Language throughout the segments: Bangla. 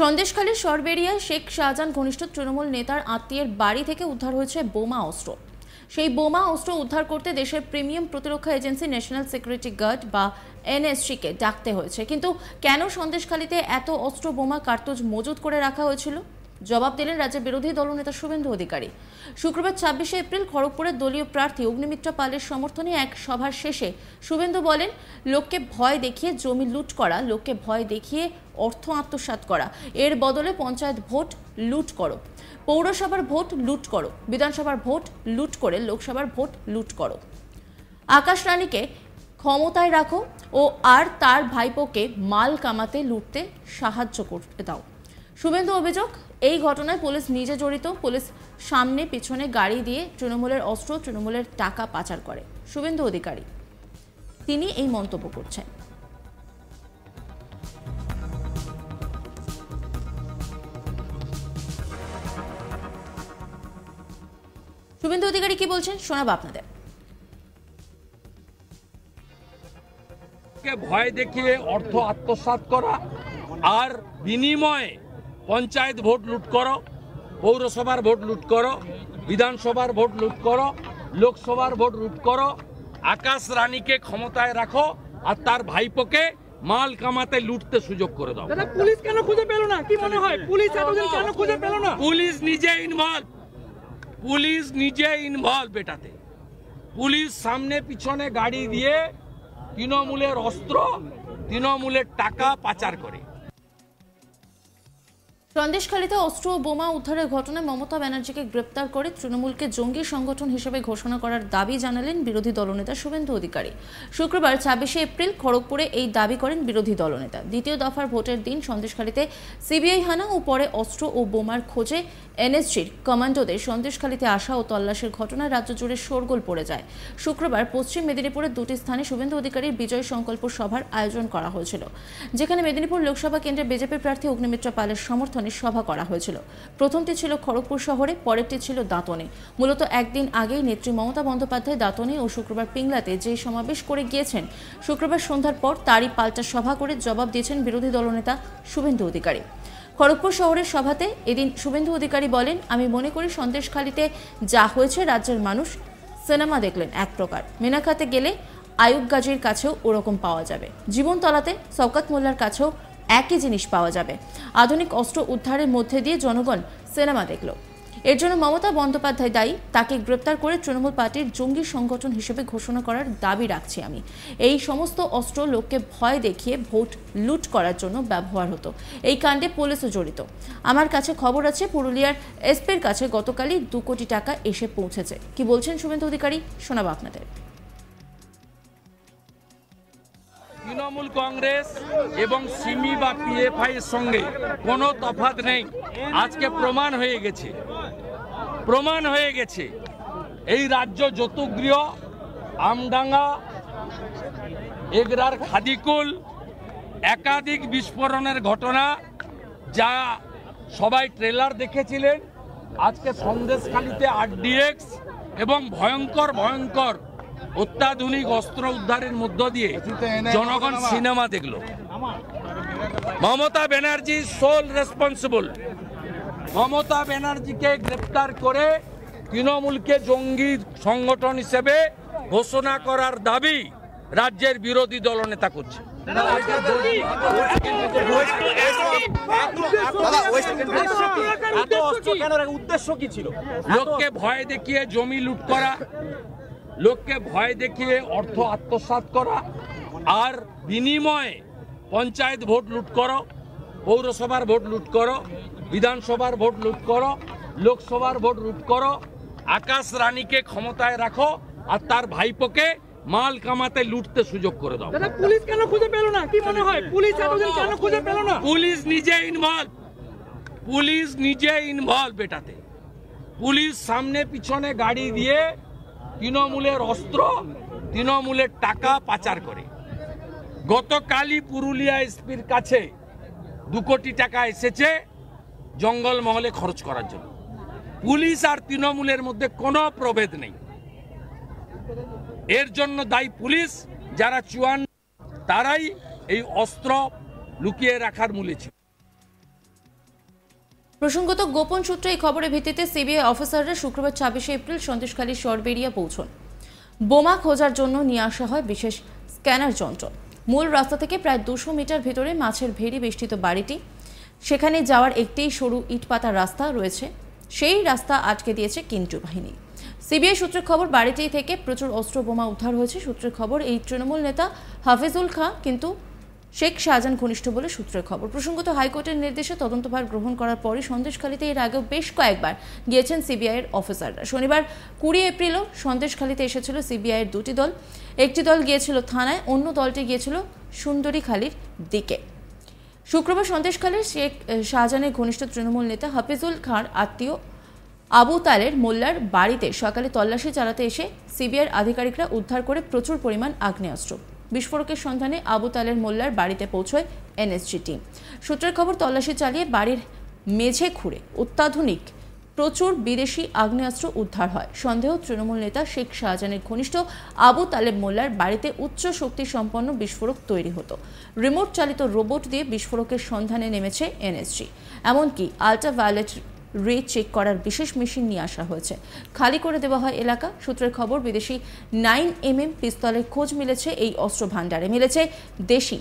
সন্দেশখালীর সরবেরিয়ায় শেখ শাহজাহান ঘনিষ্ঠ তৃণমূল নেতার আত্মীয়ের বাড়ি থেকে উদ্ধার হয়েছে বোমা অস্ত্র। সেই বোমা অস্ত্র উদ্ধার করতে দেশের প্রিমিয়াম প্রতিরক্ষা এজেন্সি ন্যাশনাল সিকিউরিটি গার্ড বা এনএসসি-কে ডাকতে হয়েছে। কিন্তু কেন সন্দেশখালীতে এত অস্ত্র বোমা কার্তুজ মজুত করে রাখা হয়েছিল? জবাব দিলেন রাজ্যের বিরোধী দলনেতা শুভেন্দু অধিকারী। শুক্রবার ২৬শে এপ্রিল খড়গপুরের দলীয় প্রার্থী অগ্নিমিত্রা পালের সমর্থনে এক সভার শেষে শুভেন্দু বলেন, লোককে ভয় দেখিয়ে জমি লুট করা, লোককে ভয় দেখিয়ে অর্থ আত্মসাৎ করা, এর বদলে পঞ্চায়েত ভোট লুট করো, পৌরসভার ভোট লুট করো, বিধানসভার ভোট লুট করে লোকসভার ভোট লুট করো। আকাশ রানীকে ক্ষমতায় রাখো ও আর তার ভাইপোকে মাল কামাতে লুটতে সাহায্য করতে দাও। শুভেন্দু অভিযোগ, এই ঘটনায় পুলিশ নিজে জড়িত। পুলিশ সামনে পিছনে গাড়ি দিয়ে তৃণমূলের অস্ত্র, তৃণমূলের টাকা পাচার করে। শুভেন্দু অধিকারী তিনি এই মন্তব্য করছেন। শুভেন্দু অধিকারী কি বলছেন শোনাবো আপনাদের। ভয় দেখিয়ে অর্থ আত্মসাৎ করা আর বিনিময়ে পঞ্চায়েত ভোট লুট করো, পৌরসভার ভোট লুট করো, বিধানসভার ভোট লুট করো, লোকসভার ভোট লুট করো। আকাশ রানীকে ক্ষমতায় রাখো আর তার ভাইপোকে মাল কামাতে লুটতে সুযোগ করে দাও। দাদা, পুলিশ কেন খুঁজে পেল না? কি মনে হয় পুলিশ এতদিন কেন খুঁজে পেল না? পুলিশ নিজে ইনভলভ, পুলিশ নিজে ইনভলভ এটাতে। পুলিশ সামনে পিছনে গাড়ি দিয়ে তৃণমূলের অস্ত্র, তৃণমূলের টাকা পাচার করে। সন্দেশখালীতে অস্ত্র ও বোমা উদ্ধারের ঘটনায় মমতা ব্যানার্জিকে গ্রেপ্তার করে তৃণমূলকে জঙ্গি সংগঠন হিসেবে ঘোষণা করার দাবি জানালেন বিরোধী দলনেতা শুভেন্দু অধিকারী। শুক্রবার ২৬শে এপ্রিল খড়গপুরে এই দাবি করেন বিরোধী দলনেতা। দ্বিতীয় দফার ভোটের দিন সন্দেশখালীতে সিবিআই হানা ও পরে অস্ত্র ও বোমার খোঁজে এনএসজির কমান্ডোদের সন্দেশখালীতে আসা ও তল্লাশির ঘটনায় রাজ্য জুড়ে শোরগোল পড়ে যায়। শুক্রবার পশ্চিম মেদিনীপুরের দুটি স্থানে শুভেন্দু অধিকারীর বিজয় সংকল্প সভার আয়োজন করা হয়েছিল, যেখানে মেদিনীপুর লোকসভা কেন্দ্রের বিজেপি প্রার্থী অগ্নিমিত্রা পালের সমর্থনে সভা করা হয়েছিল। প্রথমটি ছিল খড়গপুর শহরে, পরেরটি ছিল দাঁতনে। মূলত একদিন আগেই নেত্রী মমতা বন্দ্যোপাধ্যায় দাঁতনে ও শুক্রবার পিংলাতে যে সমাবেশ করে গিয়েছেন, শুক্রবার সন্ধ্যার পর তারই পাল্টা সভা করে জবাব দিয়েছেন বিরোধী দলনেতা শুভেন্দু অধিকারী। খড়গপুর শহরের সভাতে এদিন শুভেন্দু অধিকারী বলেন, আমি মনে করি সন্দেশখালীতে যা হয়েছে রাজ্যের মানুষ সিনেমা দেখলেন এক প্রকার। মেনাখাতে গেলে আয়ুব গাজীর কাছেও ওরকম পাওয়া যাবে, জীবনতলাতে শওকত মোল্লার কাছেও একই জিনিস পাওয়া যাবে। আধুনিক অস্ত্র উদ্ধারের মধ্যে দিয়ে জনগণ সিনেমা দেখল। এর জন্য মমতা বন্দ্যোপাধ্যায় দায়ী। তাকে গ্রেপ্তার করে তৃণমূল পার্টির জঙ্গি সংগঠন হিসেবে ঘোষণা করার দাবি রাখছি আমি। এই সমস্ত অস্ত্র লোককে ভয় দেখিয়ে ভোট লুট করার জন্য ব্যবহার হতো। এই কাণ্ডে পুলিশও জড়িত। আমার কাছে খবর আছে পুরুলিয়ার এসপির কাছে গতকালই ২ কোটি টাকা এসে পৌঁছেছে। কি বলছেন শুভেন্দু অধিকারী শোনাবো আপনাদের। তৃণমূল কংগ্রেস এবং সিমি বা পিএফআই এর সঙ্গে কোনো তফাৎ নেই। আজকে প্রমাণ হয়ে গেছে এই রাজ্য যতুগৃহ, আমডাঙ্গা, এগরার খাদিকুল একাধিক বিস্ফোরণের ঘটনা, যা সবাই ট্রেলার দেখেছিলেন। আজকে সন্দেশখালীতে আরডিএক্স এবং ভয়ঙ্কর অত্যাধুনিক অস্ত্র উদ্ধারের মধ্য দিয়ে জনগণ সিনেমা দেখল। Mamata Banerjee sole responsible. মমতা ব্যানার্জিকে গ্রেপ্তার করে তৃণমূলকে জঙ্গি সংগঠন হিসেবে ঘোষণা করার দাবি রাজ্যের বিরোধী দলনেতা করছে। লোককে ভয় দেখিয়ে জমি লুট করা, লোককে ভয় দেখিয়ে অর্থ আত্মসাৎ করা আর বিনিময়ে পঞ্চায়েত ভোট লুট করো, পৌরসভার ভোট লুট করো, বিধানসভার ভোট লুট করো, লোকসভার ভোট লুট করো। আকাশ রানীকে ক্ষমতায় রাখো আর তার ভাইপোকে মাল কামাতে লুটতে সুযোগ করে দাও। দাদা, পুলিশ কেন খুঁজে পেল না? কি মনে হয় পুলিশ এতদিন কেন খুঁজে পেল না? পুলিশ নিজে ইনভলভ এটাতে। পুলিশ সামনে পিছনে গাড়ি দিয়ে তৃণমূলের অস্ত্র, তৃণমূলের টাকা পাচার করে। গতকালই পুরুলিয়া এসপির কাছে ২ কোটি টাকা এসেছে জঙ্গলমহলে খরচ করার জন্য। পুলিশ আর তৃণমূলের মধ্যে কোনো প্রভেদ নেই। এর জন্য দায়ী পুলিশ, যারা 54 তারাই এই অস্ত্র লুকিয়ে রাখার মূলে ছিল। প্রসঙ্গত গোপন সূত্রে এই খবরের ভিত্তিতে সিবিআই অফিসাররা শুক্রবার 26 এপ্রিল সন্দেশখালী সরবেরিয়া পৌঁছন। বোমা খোঁজার জন্য নিয়ে আসা হয় বিশেষ স্ক্যানার যন্ত্র। মূল রাস্তা থেকে প্রায় 200 মিটার ভেতরে মাছের ভেড়ি বেষ্টিত বাড়িটি, সেখানে যাওয়ার একটি সরু ইটপাতা রাস্তা রয়েছে। সেই রাস্তা আটকে দিয়েছে কেন্দ্রীয় বাহিনী। সিবিআই সূত্রের খবর, বাড়িটি থেকে প্রচুর অস্ত্র বোমা উদ্ধার হয়েছে। সূত্রের খবর, এই তৃণমূল নেতা হাফিজুল খাঁ কিন্তু শেখ শাহজাহান ঘনিষ্ঠ বলে সূত্রের খবর। প্রসঙ্গত, হাইকোর্টের নির্দেশে তদন্তভার গ্রহণ করার পরই সন্দেশখালীতে এর আগেও বেশ কয়েকবার গিয়েছেন সিবিআইয়ের অফিসাররা। শনিবার 20 এপ্রিলও সন্দেশখালীতে এসেছিল সিবিআইয়ের দুটি দল। একটি দল গিয়েছিল থানায়, অন্য দলটি গিয়েছিল সুন্দরীখালীর দিকে। শুক্রবার সন্দেশখালীর শেখ শাহজাহানের ঘনিষ্ঠ তৃণমূল নেতা হাফিজুল খাঁর আত্মীয় আবু তালের মোল্লার বাড়িতে সকালে তল্লাশি চালাতে এসে সিবিআইয়ের আধিকারিকরা উদ্ধার করে প্রচুর পরিমাণ আগ্নেয়াস্ত্র। বিস্ফোরকের সন্ধানে আবু তালের মোল্লার বাড়িতে পৌঁছয় এনএসজি টিম। সূত্রের খবর, তল্লাশি চালিয়ে বাড়ির মেঝে খুঁড়ে অত্যাধুনিক প্রচুর বিদেশি আগ্নেয়াস্ত্র উদ্ধার হয়। সন্দেহ, তৃণমূল নেতা শেখ শাহজাহানের ঘনিষ্ঠ আবু তালেব মোল্লার বাড়িতে উচ্চ শক্তি সম্পন্ন বিস্ফোরক তৈরি হতো। রিমোট চালিত রোবট দিয়ে বিস্ফোরকের সন্ধানে নেমেছে এনএসজি। এমনকি আল্ট্রাভায়োলেট রে চেক করার বিশেষ মেশিন নিয়ে আসা হয়েছে। খালি করে দেওয়া হয় এলাকা। সূত্রের খবর, বিদেশি 9mm পিস্তলের খোঁজ মিলেছে এই অস্ত্র ভাণ্ডারে। মিলেছে দেশি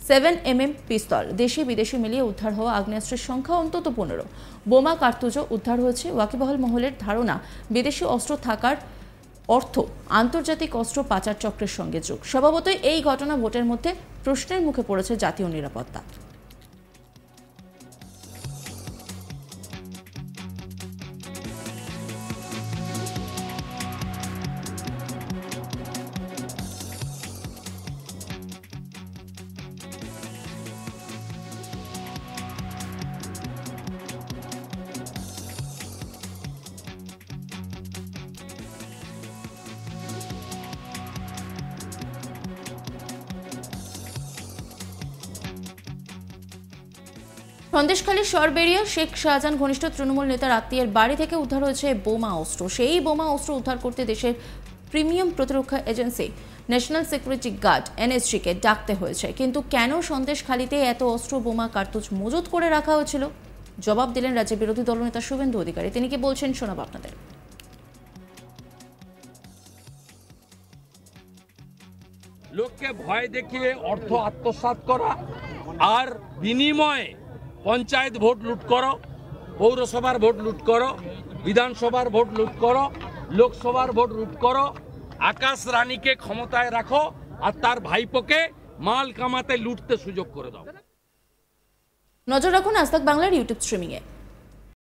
7mm পিস্তল। দেশি বিদেশি মিলিয়ে উদ্ধার হওয়া আগ্নেয়াস্ত্রের সংখ্যা অন্তত 15। বোমা কার্তুজও উদ্ধার হয়েছে। ওয়াকিবহাল মহলের ধারণা, বিদেশি অস্ত্র থাকার অর্থ আন্তর্জাতিক অস্ত্র পাচার চক্রের সঙ্গে যোগ। স্বভাবতই এই ঘটনা ভোটের মধ্যে প্রশ্নের মুখে পড়েছে জাতীয় নিরাপত্তা। সন্দেশখালীর সরবেরিয়া শেখ শাহজাহান ঘনিষ্ঠ তৃণমূল নেতার আত্মীয়ের বাড়ি থেকে উদ্ধার হয়েছে বোমা অস্ত্র। সেই বোমা অস্ত্র উদ্ধার করতে দেশের প্রিমিয়াম প্রতিরক্ষা এজেন্সি ন্যাশনাল সিকিউরিটি গার্ড এনএসজিকে ডাকতে হয়েছে। কিন্তু কেন সন্দেশখালীতে এত অস্ত্র বোমা কার্তুজ মজুত করে রাখা হয়েছিল? জবাব দিলেন রাজ্যের বিরোধী দলনেতা শুভেন্দু অধিকারী। তিনি কি বলছেন শোনাব আপনাদের। লোককে ভয় দেখিয়ে অর্থ আত্মসাৎ করা আর বিনিময়ে পঞ্চায়েত ভোট লুট করো, পৌরসভার ভোট লুট করো, বিধানসভার ভোট লুট করো, লোকসভার ভোট লুট করো, আকাশ রানীকে ক্ষমতায় রাখো আর তার ভাইপোকে মাল কামাতে লুটতে সুযোগ করে দাও। নজর রাখুন আজ তাক বাংলার ইউটিউব স্ট্রিমিংয়ে।